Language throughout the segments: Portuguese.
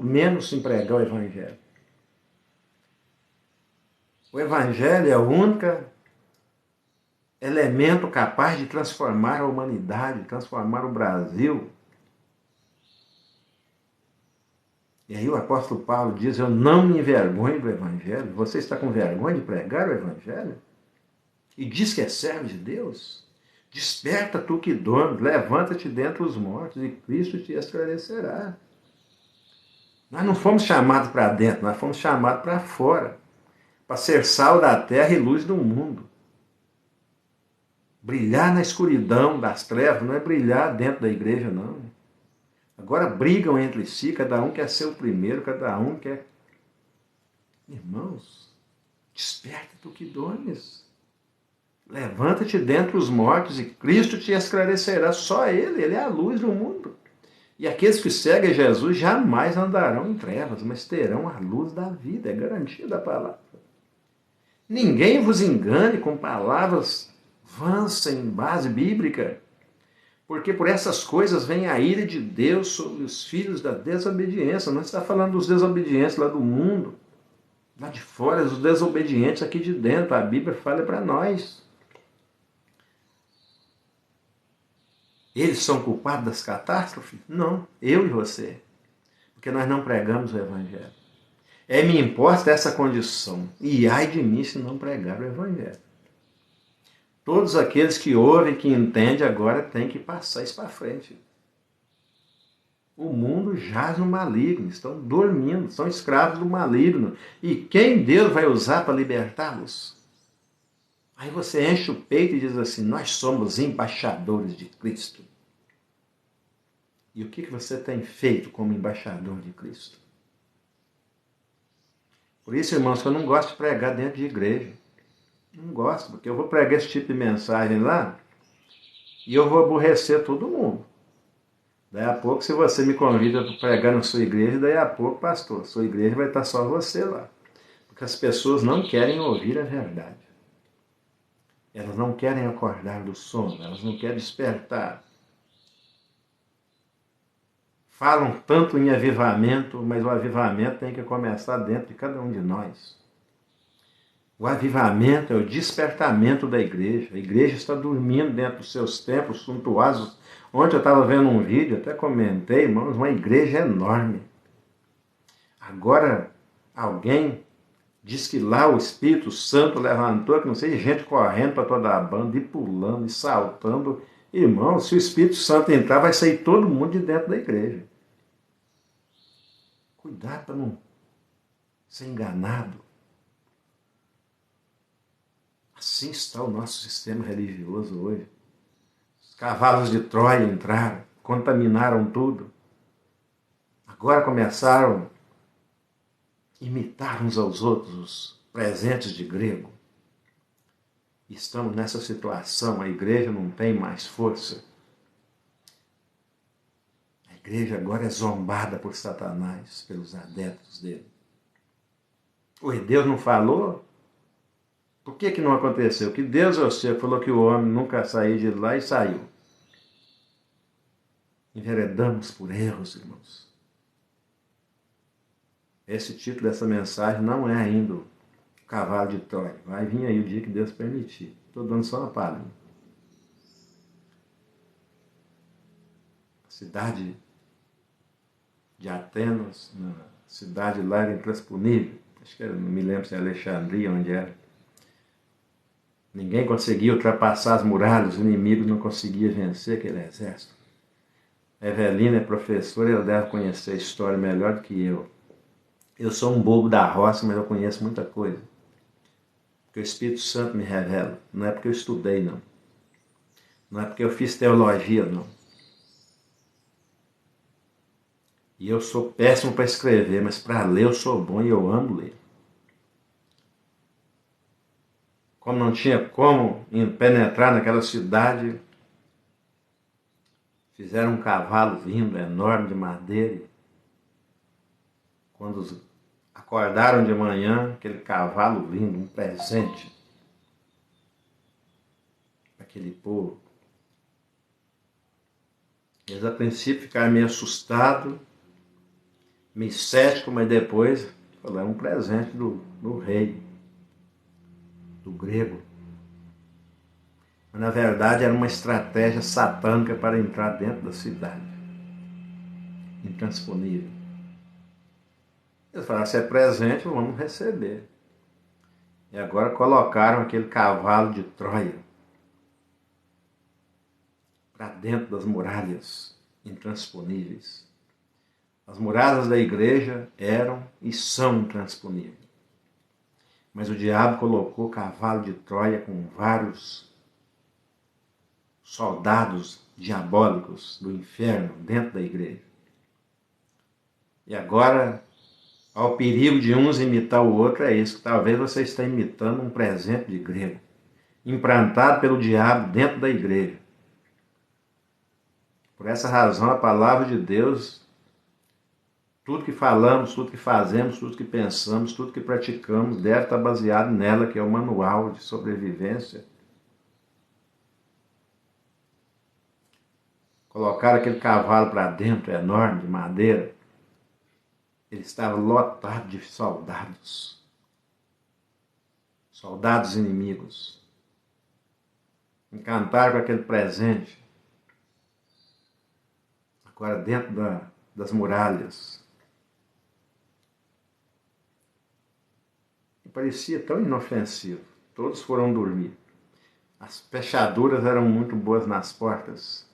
tudo menos em pregar o Evangelho. O Evangelho é o único elemento capaz de transformar a humanidade, transformar o Brasil. E aí o apóstolo Paulo diz, eu não me envergonho do Evangelho. Você está com vergonha de pregar o Evangelho? E diz que é servo de Deus? Desperta tu que dormes, levanta-te dentre os mortos e Cristo te esclarecerá. Nós não fomos chamados para dentro, nós fomos chamados para fora, para ser sal da terra e luz do mundo. Brilhar na escuridão das trevas não é brilhar dentro da igreja, não. Agora brigam entre si, cada um quer ser o primeiro, cada um quer... Irmãos, desperta tu que dormes. Levanta-te dentre os mortos e Cristo te esclarecerá. Só Ele é a luz do mundo. E aqueles que seguem Jesus jamais andarão em trevas, mas terão a luz da vida, é garantia da palavra. Ninguém vos engane com palavras vãs sem base bíblica, porque por essas coisas vem a ira de Deus sobre os filhos da desobediência. Não está falando dos desobedientes lá do mundo, lá de fora, dos desobedientes aqui de dentro. A Bíblia fala para nós. Eles são culpados das catástrofes? Não, eu e você. Porque nós não pregamos o Evangelho. Me imposta essa condição. E ai de mim se não pregar o Evangelho. Todos aqueles que ouvem, que entendem, agora têm que passar isso para frente. O mundo jaz no maligno, estão dormindo, são escravos do maligno. E quem Deus vai usar para libertá-los? Aí você enche o peito e diz assim, nós somos embaixadores de Cristo. E o que você tem feito como embaixador de Cristo? Por isso, irmãos, que eu não gosto de pregar dentro de igreja. Não gosto, porque eu vou pregar esse tipo de mensagem lá e eu vou aborrecer todo mundo. Daí a pouco, se você me convida para pregar na sua igreja, daí a pouco, pastor, sua igreja vai estar só você lá. Porque as pessoas não querem ouvir a verdade. Elas não querem acordar do sono, elas não querem despertar. Falam tanto em avivamento, mas o avivamento tem que começar dentro de cada um de nós. O avivamento é o despertamento da igreja. A igreja está dormindo dentro dos seus templos suntuosos. Ontem eu estava vendo um vídeo, até comentei, irmãos, uma igreja enorme. Agora, alguém diz que lá o Espírito Santo levantou, que não sei, gente correndo para toda a banda, e pulando, e saltando. Irmãos, se o Espírito Santo entrar, vai sair todo mundo de dentro da igreja. Cuidado para não ser enganado. Assim está o nosso sistema religioso hoje. Os cavalos de Troia entraram, contaminaram tudo. Agora começaram a imitar uns aos outros os presentes de grego. Estamos nessa situação, a igreja não tem mais força. A igreja agora é zombada por Satanás, pelos adeptos dele. Oi, Deus não falou? Por que não aconteceu? Que Deus, eu sei, falou que o homem nunca saiu de lá e saiu. Enveredamos por erros, irmãos. Esse título dessa mensagem não é ainda o cavalo de Troia. Vai vir aí o dia que Deus permitir. Estou dando só uma palhinha. A cidade de Atenas, na cidade lá era intransponível. Acho que era, não me lembro se é Alexandria, onde era. Ninguém conseguia ultrapassar as muralhas, os inimigos não conseguiam vencer aquele exército. A Evelina é professora, ela deve conhecer a história melhor do que eu. Eu sou um bobo da roça, mas eu conheço muita coisa. Porque o Espírito Santo me revela. Não é porque eu estudei, não. Não é porque eu fiz teologia, não. E eu sou péssimo para escrever, mas para ler eu sou bom e eu amo ler. Como não tinha como penetrar naquela cidade, fizeram um cavalo vindo, enorme, de madeira. Quando acordaram de manhã, aquele cavalo vindo, um presente para aquele povo. Eles a princípio ficaram meio assustados, meio cético, mas depois falou, é um presente do rei, do grego. Mas na verdade era uma estratégia satânica para entrar dentro da cidade, intransponível. Eles falaram, se é presente, vamos receber. E agora colocaram aquele cavalo de Troia para dentro das muralhas intransponíveis. As muralhas da igreja eram e são intransponíveis. Mas o diabo colocou cavalo de Troia com vários soldados diabólicos do inferno dentro da igreja. E agora, ao perigo de uns imitar o outro, é isso, que talvez você esteja imitando um presente de grego, implantado pelo diabo dentro da igreja. Por essa razão, a palavra de Deus, tudo que falamos, tudo que fazemos, tudo que pensamos, tudo que praticamos, deve estar baseado nela, que é o manual de sobrevivência. Colocaram aquele cavalo para dentro, enorme, de madeira. Ele estava lotado de soldados. Soldados inimigos. Encantaram com aquele presente. Agora dentro das muralhas. E parecia tão inofensivo. Todos foram dormir. As fechaduras eram muito boas nas portas.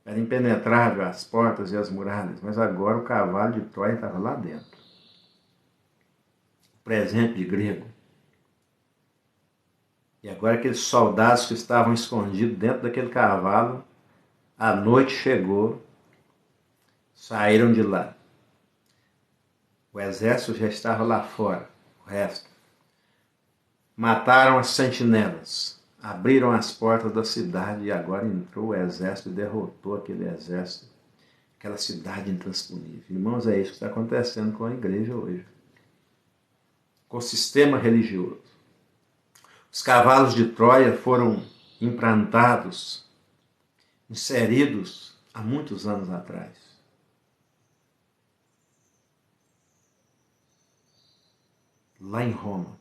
Era impenetrável as portas e as muralhas, mas agora o cavalo de Troia estava lá dentro. Presente de grego. E agora aqueles soldados que estavam escondidos dentro daquele cavalo, a noite chegou, saíram de lá. O exército já estava lá fora, o resto. Mataram as sentinelas, abriram as portas da cidade e agora entrou o exército e derrotou aquele exército, aquela cidade intransponível. Irmãos, é isso que está acontecendo com a igreja hoje. Com o sistema religioso. Os cavalos de Troia foram implantados, inseridos há muitos anos atrás. Lá em Roma.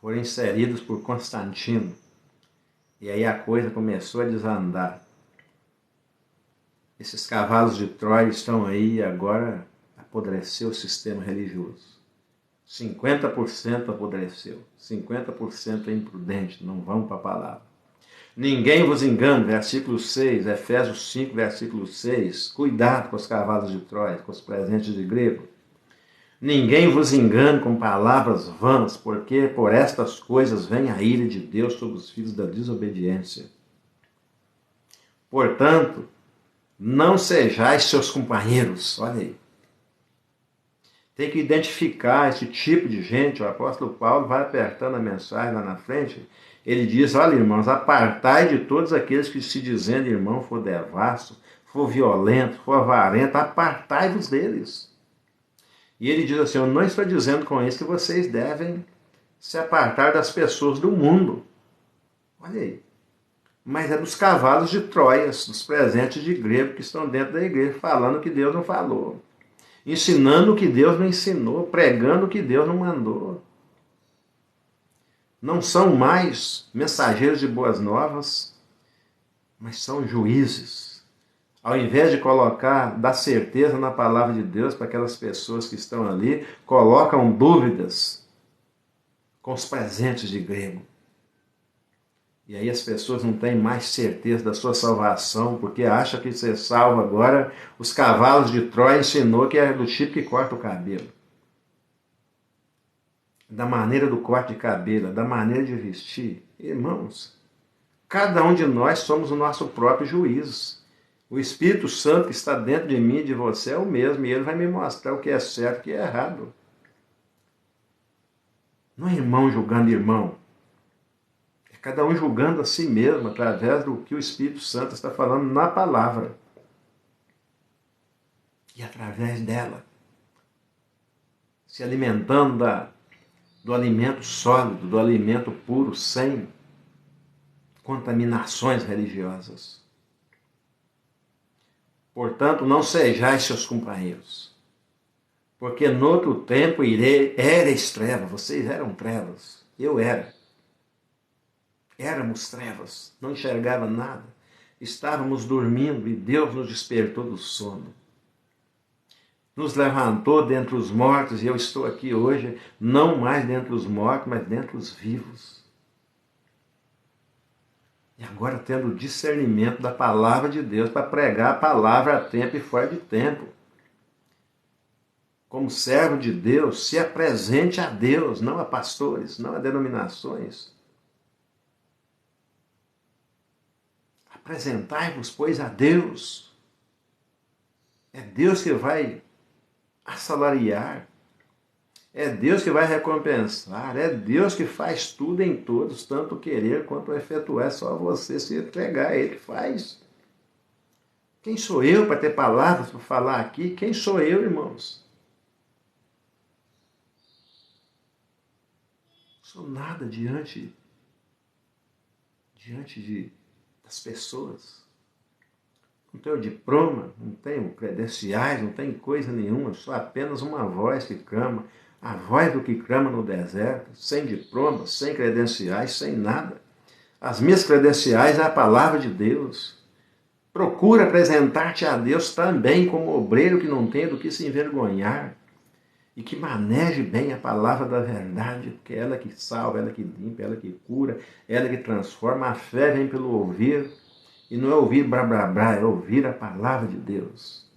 Foram inseridos por Constantino. E aí a coisa começou a desandar. Esses cavalos de Troia estão aí e agora apodreceu o sistema religioso. 50% apodreceu, 50% é imprudente, não vão para a palavra. Ninguém vos engane, versículo 6, Efésios 5, versículo 6. Cuidado com os cavalos de Troia, com os presentes de grego. Ninguém vos engane com palavras vãs, porque por estas coisas vem a ira de Deus sobre os filhos da desobediência. Portanto, não sejais seus companheiros. Olha aí. Tem que identificar esse tipo de gente. O apóstolo Paulo vai apertando a mensagem lá na frente. Ele diz, olha irmãos, apartai de todos aqueles que se dizendo irmão for devasso, for violento, for avarento, apartai-vos deles. E ele diz assim, eu não estou dizendo com isso que vocês devem se apartar das pessoas do mundo. Olha aí. Mas é dos cavalos de Troia, dos presentes de grego que estão dentro da igreja, falando o que Deus não falou. Ensinando o que Deus não ensinou, pregando o que Deus não mandou. Não são mais mensageiros de boas novas, mas são juízes. Ao invés de dar certeza na palavra de Deus para aquelas pessoas que estão ali, colocam dúvidas com os presentes de grego. E aí as pessoas não têm mais certeza da sua salvação, porque acham que ser salvo agora, os cavalos de Troia ensinou que é do tipo que corta o cabelo. Da maneira do corte de cabelo, da maneira de vestir. Irmãos, cada um de nós somos o nosso próprio juiz. O Espírito Santo que está dentro de mim e de você é o mesmo, e ele vai me mostrar o que é certo e o que é errado. Não é irmão julgando irmão. É cada um julgando a si mesmo através do que o Espírito Santo está falando na palavra. E através dela. Se alimentando do alimento sólido, do alimento puro, sem contaminações religiosas. Portanto, não sejais seus companheiros. Porque no outro tempo erais trevas, vocês eram trevas, eu era. Éramos trevas, não enxergava nada. Estávamos dormindo e Deus nos despertou do sono. Nos levantou dentre os mortos e eu estou aqui hoje, não mais dentre os mortos, mas dentre os vivos. E agora tendo discernimento da palavra de Deus para pregar a palavra a tempo e fora de tempo. Como servo de Deus, se apresente a Deus, não a pastores, não a denominações. Apresentai-vos, pois, a Deus. É Deus que vai assalariar. É Deus que vai recompensar. É Deus que faz tudo em todos, tanto querer quanto efetuar. É só você se entregar, Ele faz. Quem sou eu para ter palavras para falar aqui? Quem sou eu, irmãos? Não sou nada diante das pessoas. Não tenho diploma, não tenho credenciais, não tenho coisa nenhuma, sou apenas uma voz que clama, a voz do que clama no deserto, sem diploma, sem credenciais, sem nada. As minhas credenciais é a palavra de Deus. Procura apresentar-te a Deus também como obreiro que não tem do que se envergonhar e que maneje bem a palavra da verdade, porque é ela que salva, ela que limpa, ela que cura, ela que transforma. A fé vem pelo ouvir. E não é ouvir blá blá blá, é ouvir a palavra de Deus.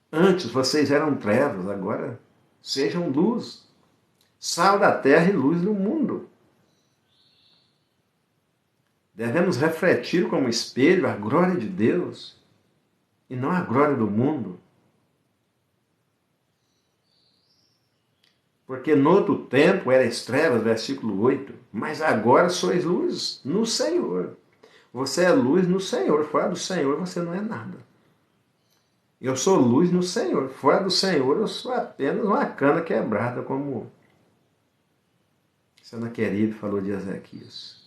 Antes vocês eram trevas, agora sejam luz. Sal da terra e luz do mundo. Devemos refletir como espelho a glória de Deus e não a glória do mundo. Porque no outro tempo erais trevas, versículo 8, mas agora sois luz no Senhor. Você é luz no Senhor, fora do Senhor você não é nada. Eu sou luz no Senhor, fora do Senhor eu sou apenas uma cana quebrada, como Senaqueribe falou de Ezequias.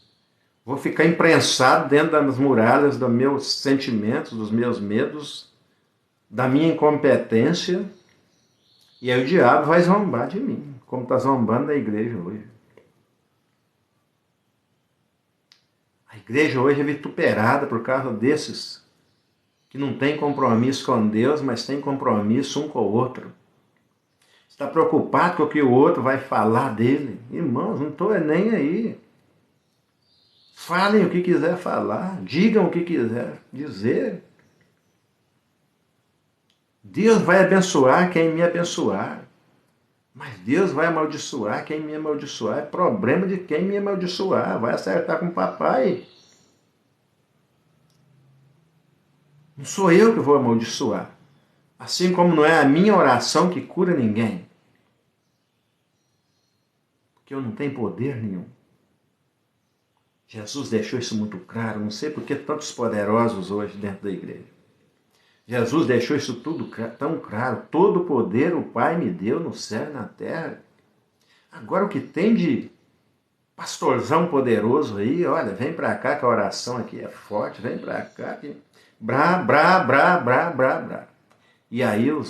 Vou ficar imprensado dentro das muralhas dos meus sentimentos, dos meus medos, da minha incompetência, e aí o diabo vai zombar de mim, como está zombando da igreja hoje. A igreja hoje é vituperada por causa desses que não tem compromisso com Deus, mas tem compromisso um com o outro. Está preocupado com o que o outro vai falar dele. Irmãos, não estou nem aí. Falem o que quiser falar, digam o que quiser dizer. Deus vai abençoar quem me abençoar. Mas Deus vai amaldiçoar quem me amaldiçoar. É problema de quem me amaldiçoar. Vai acertar com o papai. Não sou eu que vou amaldiçoar. Assim como não é a minha oração que cura ninguém. Porque eu não tenho poder nenhum. Jesus deixou isso muito claro. Não sei por que tantos poderosos hoje dentro da igreja. Jesus deixou isso tudo tão claro. Todo o poder o Pai me deu no céu e na terra. Agora o que tem de pastorzão poderoso aí, olha, vem para cá que a oração aqui é forte, vem para cá que brá, brá, brá, brá, brá, brá. E aí um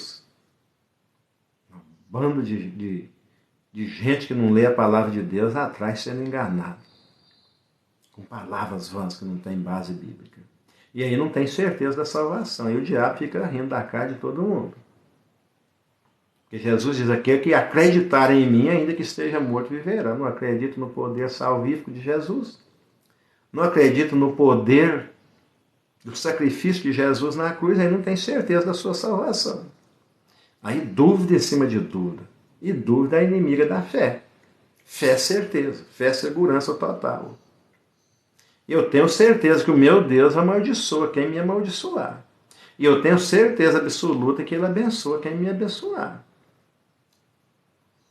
bando de gente que não lê a palavra de Deus atrás sendo enganado. Com palavras vãs que não têm base bíblica. E aí não tem certeza da salvação. E o diabo fica rindo da cara de todo mundo. Porque Jesus diz aqui que acreditarem em mim, ainda que esteja morto, viverá. Não acredito no poder salvífico de Jesus. Não acredito no poder do sacrifício de Jesus na cruz, aí não tem certeza da sua salvação. Aí dúvida em cima de dúvida. E dúvida é inimiga da fé. Fé é certeza, fé é segurança total. Eu tenho certeza que o meu Deus amaldiçoa quem me amaldiçoar. E eu tenho certeza absoluta que Ele abençoa quem me abençoar.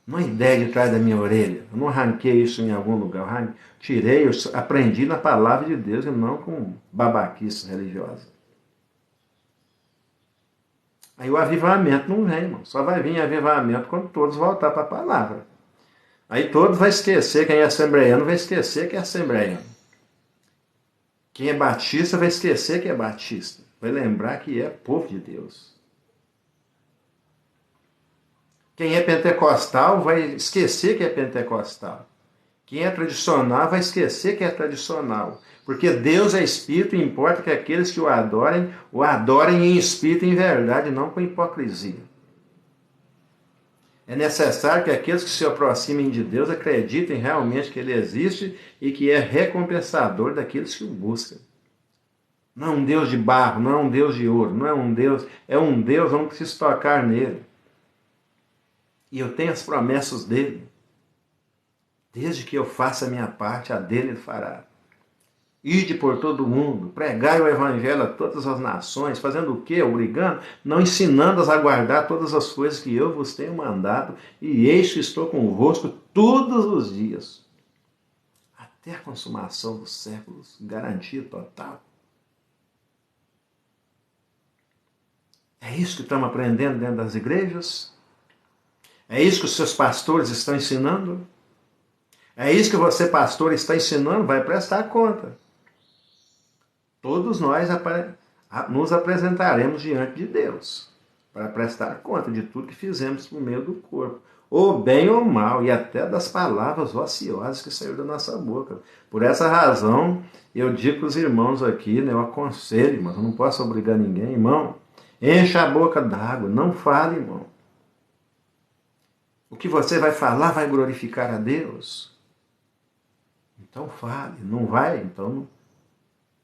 Não é ideia de trás da minha orelha. Eu não arranquei isso em algum lugar. Eu tirei, eu aprendi na palavra de Deus e não com babaquice religiosa. Aí o avivamento não vem, irmão. Só vai vir avivamento quando todos voltar para a palavra. Aí todos vão esquecer, quem é assembleiano vai esquecer que é assembleiano. Quem é batista vai esquecer que é batista. vai lembrar que é povo de Deus. Quem é pentecostal vai esquecer que é pentecostal. Quem é tradicional vai esquecer que é tradicional. Porque Deus é Espírito e importa que aqueles que o adorem em espírito e em verdade, não com hipocrisia. É necessário que aqueles que se aproximem de Deus acreditem realmente que Ele existe e que é recompensador daqueles que o buscam. Não é um Deus de barro, não é um Deus de ouro, não é um Deus, vamos precisar tocar nele. E eu tenho as promessas dele. Desde que eu faça a minha parte, a dele ele fará. Ide por todo o mundo, pregai o evangelho a todas as nações, fazendo o quê? Obrigando? Não ensinando-as a guardar todas as coisas que eu vos tenho mandado, e eis que estou convosco todos os dias, até a consumação dos séculos, garantia total. É isso que estamos aprendendo dentro das igrejas? É isso que os seus pastores estão ensinando? É isso que você, pastor, está ensinando? Vai prestar conta. Todos nós nos apresentaremos diante de Deus para prestar conta de tudo que fizemos por meio do corpo, ou bem ou mal, e até das palavras ociosas que saíram da nossa boca. Por essa razão, eu digo para os irmãos aqui, né, eu aconselho, mas eu não posso obrigar ninguém, irmão, encha a boca d'água, não fale, irmão. O que você vai falar vai glorificar a Deus. Então fale, não vai? Então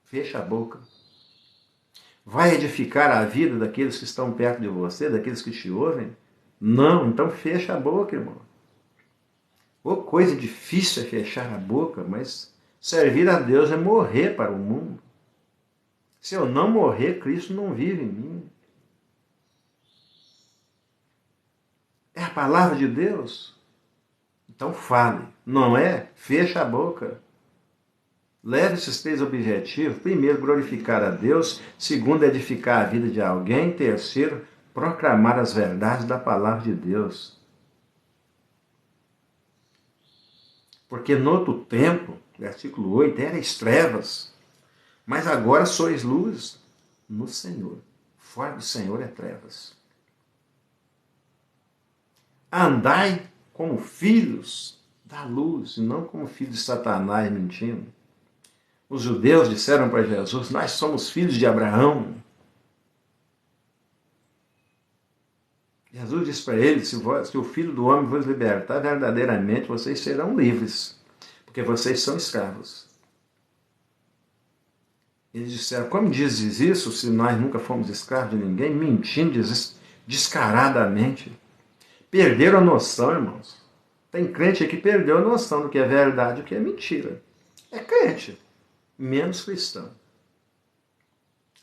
fecha a boca. Vai edificar a vida daqueles que estão perto de você, daqueles que te ouvem? Não, então fecha a boca, irmão. Ô, coisa difícil é fechar a boca, mas servir a Deus é morrer para o mundo. Se eu não morrer, Cristo não vive em mim. É a palavra de Deus? Então fale. Não é? Fecha a boca. Leve esses 3 objetivos. Primeiro, glorificar a Deus. Segundo, edificar a vida de alguém. Terceiro, proclamar as verdades da palavra de Deus. Porque no outro tempo, versículo 8, erais trevas, mas agora sois luz no Senhor. Fora do Senhor é trevas. Andai como filhos da luz, e não como filhos de Satanás mentindo. Os judeus disseram para Jesus, nós somos filhos de Abraão. Jesus disse para eles, se o Filho do Homem vos libertar, verdadeiramente vocês serão livres, porque vocês são escravos. Eles disseram, como dizes isso, se nós nunca fomos escravos de ninguém? Mentindo descaradamente. Perderam a noção, irmãos. Tem crente aqui que perdeu a noção do que é verdade e do que é mentira. É crente, menos cristão.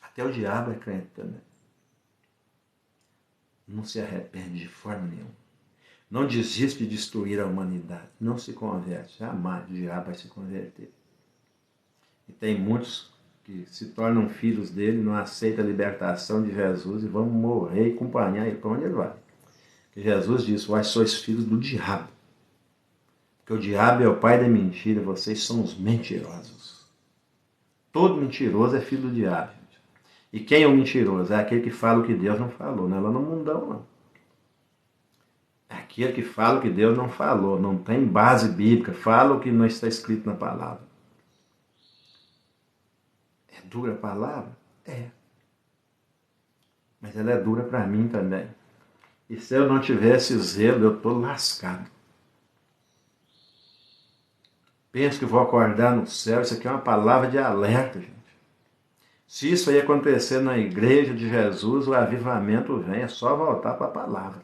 Até o diabo é crente também. Não se arrepende de forma nenhuma. Não desiste de destruir a humanidade. Não se converte. Jamais o diabo vai se converter. E tem muitos que se tornam filhos dele, não aceitam a libertação de Jesus e vão morrer e acompanhar ele para onde ele vai. Porque Jesus disse, vós sois filhos do diabo. Porque o diabo é o pai da mentira, vocês são os mentirosos. Todo mentiroso é filho do diabo. Gente. E quem é o mentiroso? É aquele que fala o que Deus não falou. Não é lá no mundão, não. É aquele que fala o que Deus não falou. Não tem base bíblica. Fala o que não está escrito na palavra. É dura a palavra? É. Mas ela é dura para mim também. E se eu não tivesse zelo, eu estou lascado. Penso que vou acordar no céu. Isso aqui é uma palavra de alerta, gente. Se isso aí acontecer na igreja de Jesus, o avivamento vem. É só voltar para a palavra.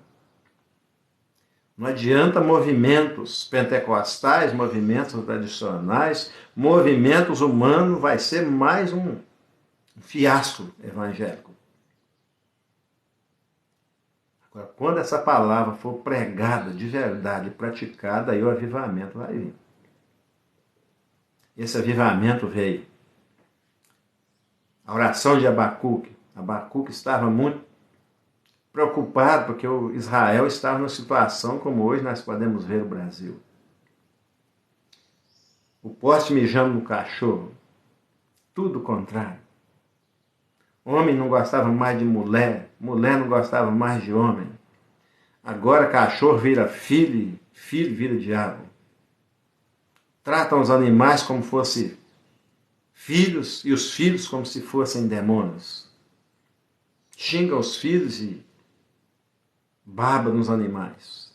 Não adianta movimentos pentecostais, movimentos tradicionais, movimentos humanos, vai ser mais um fiasco evangélico. Agora, quando essa palavra for pregada de verdade, praticada, aí o avivamento vai vir. Esse avivamento veio. A oração de Abacuque. Abacuque estava muito preocupado porque o Israel estava numa situação como hoje nós podemos ver o Brasil. O poste mijando no cachorro. Tudo o contrário. Homem não gostava mais de mulher, mulher não gostava mais de homem. Agora cachorro vira filho, filho vira diabo. Tratam os animais como fossem filhos e os filhos como se fossem demônios. Xingam os filhos e baba nos animais.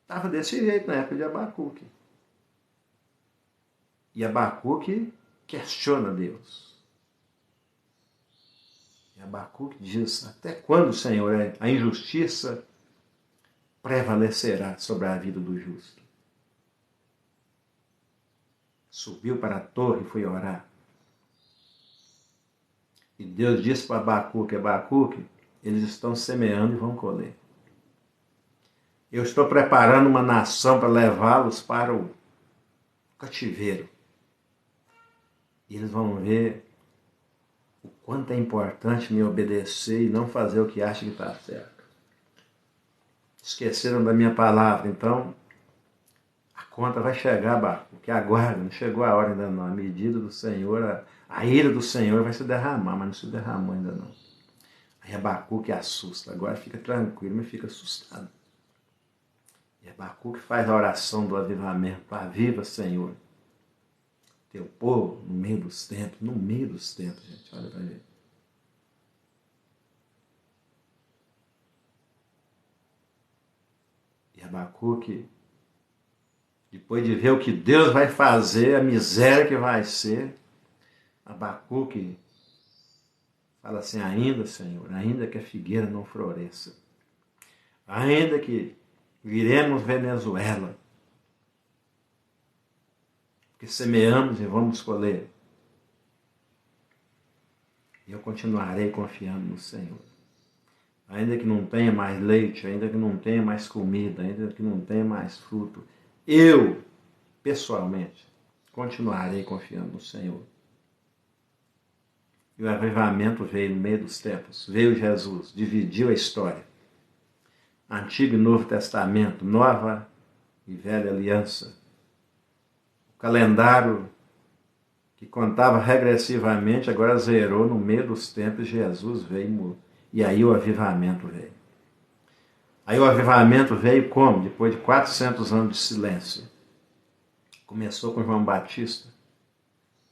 Estava desse jeito na época de Abacuque. E Abacuque questiona Deus. E Abacuque diz: até quando, Senhor, a injustiça prevalecerá sobre a vida do justo? Subiu para a torre e foi orar. E Deus disse para Abacuque: Abacuque, eles estão semeando e vão colher. Eu estou preparando uma nação para levá-los para o cativeiro. E eles vão ver o quanto é importante me obedecer e não fazer o que acha que está certo. Esqueceram da minha palavra, então a conta vai chegar, Abacuque. Aguarda, não chegou a hora ainda não. A medida do Senhor, a ira do Senhor vai se derramar, mas não se derramou ainda não. Aí Abacuque assusta, agora fica tranquilo, mas fica assustado. E Abacuque faz a oração do avivamento: aviva, Senhor, teu povo no meio dos tempos, gente, olha para ver. E Abacuque, depois de ver o que Deus vai fazer, a miséria que vai ser, Abacuque fala assim: ainda, Senhor, ainda que a figueira não floresça, ainda que viremos Venezuela, porque semeamos e vamos colher, eu continuarei confiando no Senhor. Ainda que não tenha mais leite, ainda que não tenha mais comida, ainda que não tenha mais fruto, eu, pessoalmente, continuarei confiando no Senhor. E o avivamento veio no meio dos tempos. Veio Jesus, dividiu a história. Antigo e Novo Testamento, Nova e Velha Aliança. O calendário que contava regressivamente, agora zerou no meio dos tempos. Jesus veio e aí o avivamento veio. Aí o avivamento veio como? Depois de 400 anos de silêncio. Começou com João Batista,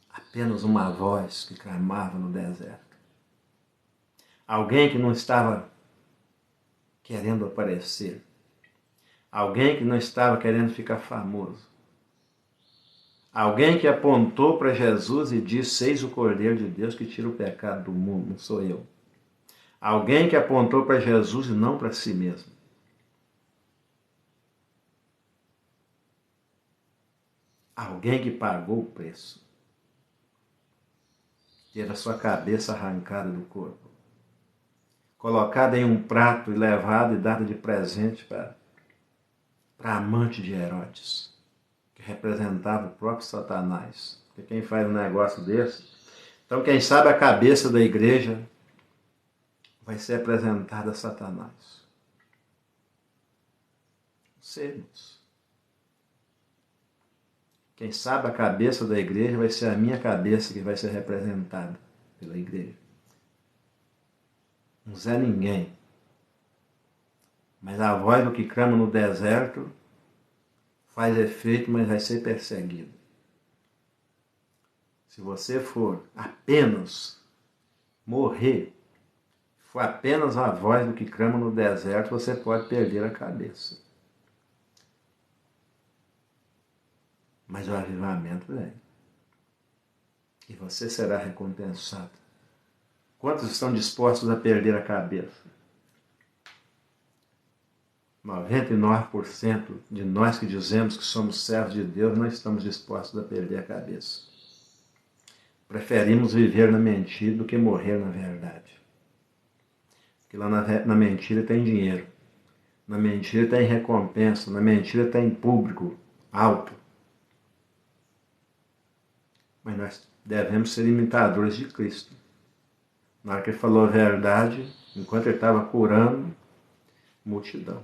apenas uma voz que clamava no deserto. Alguém que não estava querendo aparecer. Alguém que não estava querendo ficar famoso. Alguém que apontou para Jesus e disse: eis o Cordeiro de Deus que tira o pecado do mundo, não sou eu. Alguém que apontou para Jesus e não para si mesmo. Alguém que pagou o preço. Teve a sua cabeça arrancada do corpo, colocada em um prato e levada e dada de presente para a amante de Herodes, que representava o próprio Satanás. Porque quem faz um negócio desse... Então, quem sabe a cabeça da igreja vai ser apresentada a Satanás. Sermos. Quem sabe a cabeça da igreja vai ser a minha cabeça que vai ser representada pela igreja. Não é ninguém. Mas a voz do que clama no deserto faz efeito, mas vai ser perseguido. Se você for apenas morrer, for apenas a voz do que clama no deserto, você pode perder a cabeça. Mas o avivamento vem. E você será recompensado. Quantos estão dispostos a perder a cabeça? 99% de nós que dizemos que somos servos de Deus não estamos dispostos a perder a cabeça. Preferimos viver na mentira do que morrer na verdade. Porque lá na mentira tem dinheiro. Na mentira tem recompensa. Na mentira tem público alto. Mas nós devemos ser imitadores de Cristo. Na hora que ele falou a verdade, enquanto ele estava curando, multidão.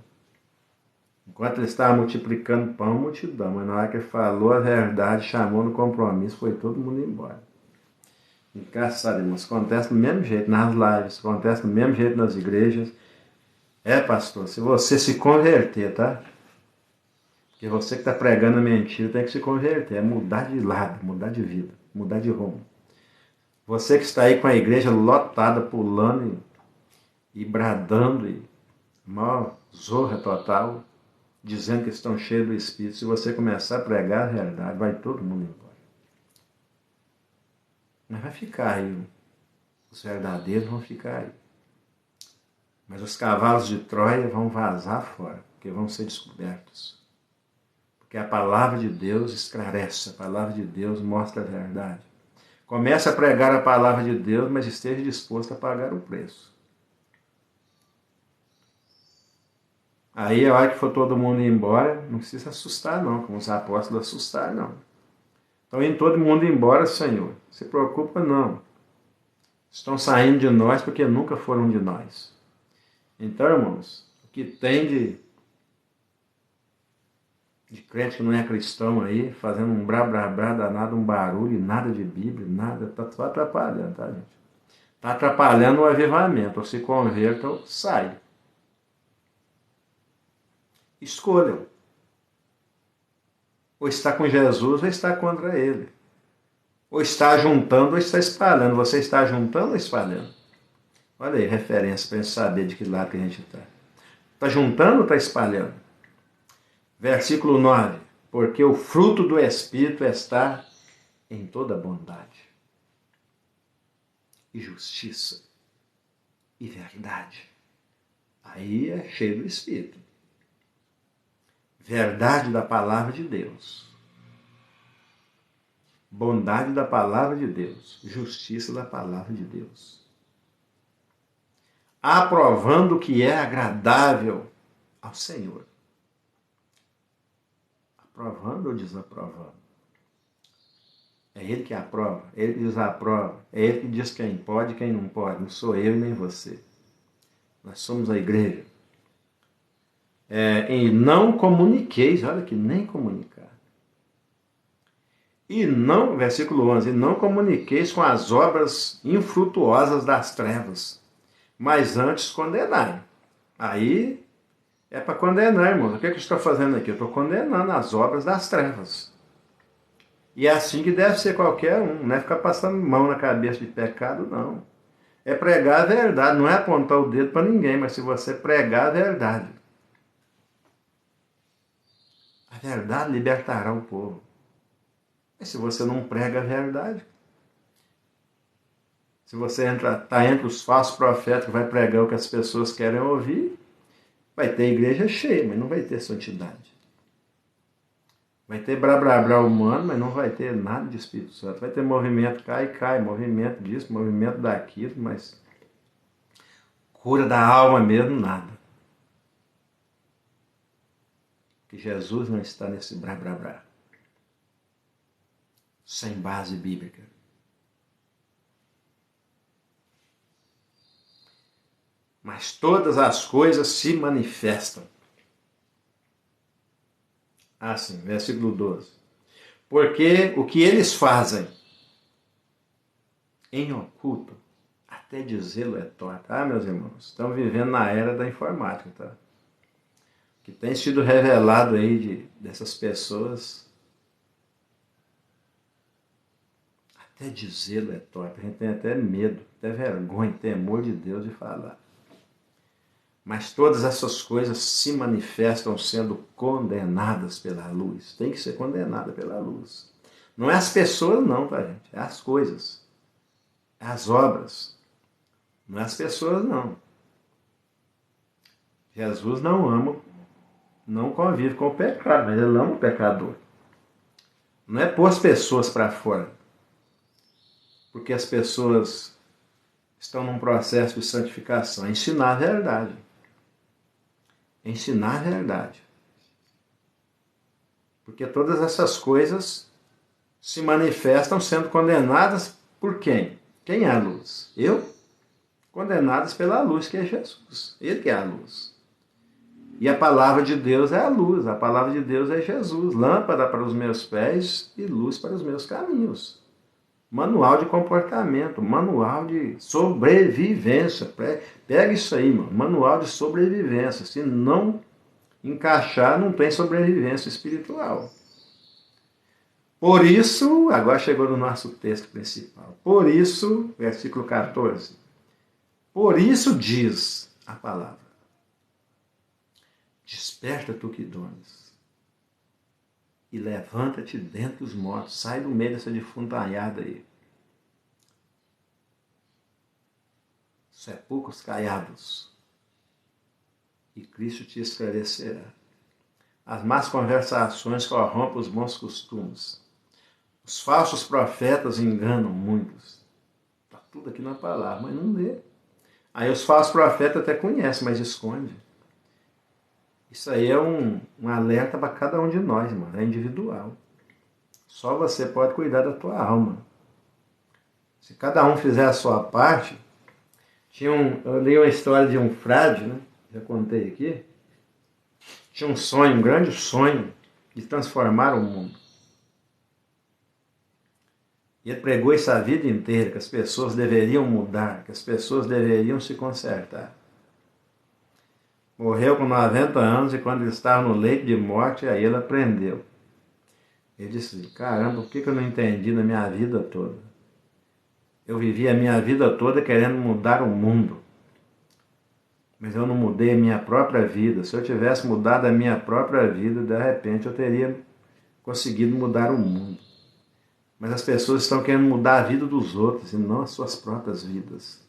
Enquanto ele estava multiplicando pão, multidão. Mas na hora que ele falou a verdade, chamou no compromisso, foi todo mundo embora. Engraçado, irmãos. Acontece do mesmo jeito nas lives, acontece do mesmo jeito nas igrejas. Pastor, se você se converter, tá? Porque você que está pregando a mentira tem que se converter, é mudar de lado, mudar de vida, mudar de rumo. Você que está aí com a igreja lotada, pulando e bradando, e maior zorra total, dizendo que estão cheios do Espírito, se você começar a pregar a realidade, vai todo mundo embora. Mas vai ficar aí, os verdadeiros vão ficar aí. Mas os cavalos de Troia vão vazar fora, porque vão ser descobertos. Porque a palavra de Deus esclarece, a palavra de Deus mostra a verdade. Comece a pregar a palavra de Deus, mas esteja disposto a pagar o preço. Aí a hora que for todo mundo ir embora, não precisa assustar não, como os apóstolos assustaram não. Estão indo todo mundo embora, Senhor. Não se preocupa não. Estão saindo de nós porque nunca foram de nós. Então, irmãos, o que tem de crente que não é cristão aí, fazendo um brá danado, um barulho, nada de Bíblia, nada, está só atrapalhando, tá, gente? Está atrapalhando o avivamento. Ou se converta ou sai. Escolham. Ou está com Jesus ou está contra ele. Ou está juntando ou está espalhando. Você está juntando ou espalhando? Olha aí, referência para a gente saber de que lado que a gente está. Está juntando ou está espalhando? Versículo 9. Porque o fruto do Espírito está em toda bondade, e justiça, e verdade. Aí é cheio do Espírito. Verdade da palavra de Deus. Bondade da palavra de Deus. Justiça da palavra de Deus. Aprovando o que é agradável ao Senhor. Aprovando ou desaprovando? É Ele que aprova, é Ele que desaprova, é Ele que diz quem pode e quem não pode. Não sou eu nem você. Nós somos a igreja. E não comuniqueis, olha que nem comunicar. E não, versículo 11, e não comuniqueis com as obras infrutuosas das trevas, mas antes condenai. Aí é para condenar, irmãos. O que eu estou fazendo aqui? Eu estou condenando as obras das trevas. E é assim que deve ser qualquer um, não é ficar passando mão na cabeça de pecado, não. É pregar a verdade, não é apontar o dedo para ninguém, mas se você pregar a verdade, a verdade libertará o povo. Mas se você não prega a verdade, se você está entre os falsos profetas que vai pregar o que as pessoas querem ouvir, vai ter igreja cheia, mas não vai ter santidade. Vai ter blá humano, mas não vai ter nada de Espírito Santo. Vai ter movimento cai, movimento disso, movimento daquilo, mas cura da alma mesmo, nada. Que Jesus não está nesse blá. Sem base bíblica. Mas todas as coisas se manifestam. Sim, versículo 12. Porque o que eles fazem em oculto, até dizê-lo é torto. Meus irmãos, estão vivendo na era da informática, tá? Que tem sido revelado aí dessas pessoas, até dizê-lo é torto. A gente tem até medo, até vergonha, temor de Deus de falar. Mas todas essas coisas se manifestam sendo condenadas pela luz. Tem que ser condenada pela luz. Não é as pessoas não, tá, gente? É as coisas. É as obras. Não é as pessoas não. Jesus não convive com o pecado, mas ele ama o pecador. Não é pôr as pessoas para fora. Porque as pessoas estão num processo de santificação. É ensinar a verdade. Ensinar a verdade. Porque todas essas coisas se manifestam sendo condenadas por quem? Quem é a luz? Eu? Condenadas pela luz, que é Jesus. Ele que é a luz. E a palavra de Deus é a luz. A palavra de Deus é Jesus. Lâmpada para os meus pés e luz para os meus caminhos. Manual de comportamento, manual de sobrevivência. Pega isso aí, mano. Manual de sobrevivência. Se não encaixar, não tem sobrevivência espiritual. Por isso, agora chegou no nosso texto principal. Por isso, versículo 14. Por isso diz a palavra: desperta tu que dormes, e levanta-te dentre os mortos. Sai do meio dessa defuntanhada aí. Sepulcros caiados, e Cristo te esclarecerá. As más conversações corrompem os bons costumes. Os falsos profetas enganam muitos. Está tudo aqui na palavra, mas não lê. Aí os falsos profetas até conhecem, mas esconde. Isso aí é um alerta para cada um de nós, mano. É individual. Só você pode cuidar da tua alma. Se cada um fizer a sua parte... Eu li uma história de um frade, né? Já contei aqui. Tinha um sonho, um grande sonho, de transformar o mundo. E ele pregou isso a vida inteira, que as pessoas deveriam mudar, que as pessoas deveriam se consertar. Morreu com 90 anos e quando ele estava no leito de morte, aí ele aprendeu. Ele disse, caramba, por que eu não entendi na minha vida toda? Eu vivi a minha vida toda querendo mudar o mundo. Mas eu não mudei a minha própria vida. Se eu tivesse mudado a minha própria vida, de repente eu teria conseguido mudar o mundo. Mas as pessoas estão querendo mudar a vida dos outros e não as suas próprias vidas.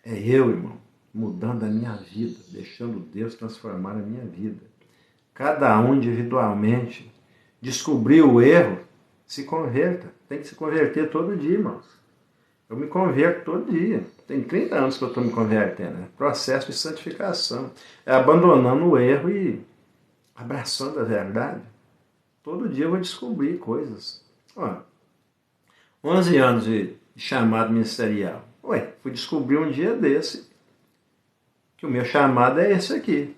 É eu, irmão, mudando a minha vida, deixando Deus transformar a minha vida. Cada um individualmente descobriu o erro, se converta. Tem que se converter todo dia, irmãos. Eu me converto todo dia. Tem 30 anos que eu estou me convertendo. É processo de santificação. É abandonando o erro e abraçando a verdade. Todo dia eu vou descobrir coisas. 11 anos de chamado ministerial. Fui descobrir um dia desse que o meu chamado é esse aqui.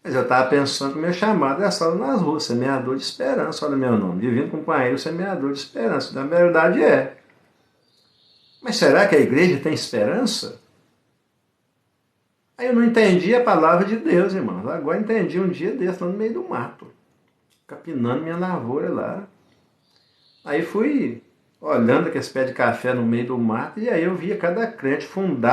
Mas eu estava pensando que o meu chamado é só nas ruas, semeador de esperança. Olha o meu nome, Divino Companheiro, semeador de esperança. Na verdade é. Mas será que a igreja tem esperança? Aí eu não entendi a palavra de Deus, irmãos. Agora entendi um dia desse, lá no meio do mato, capinando minha lavoura lá. Aí fui olhando aqueles pés de café no meio do mato, e aí eu via cada crente fundado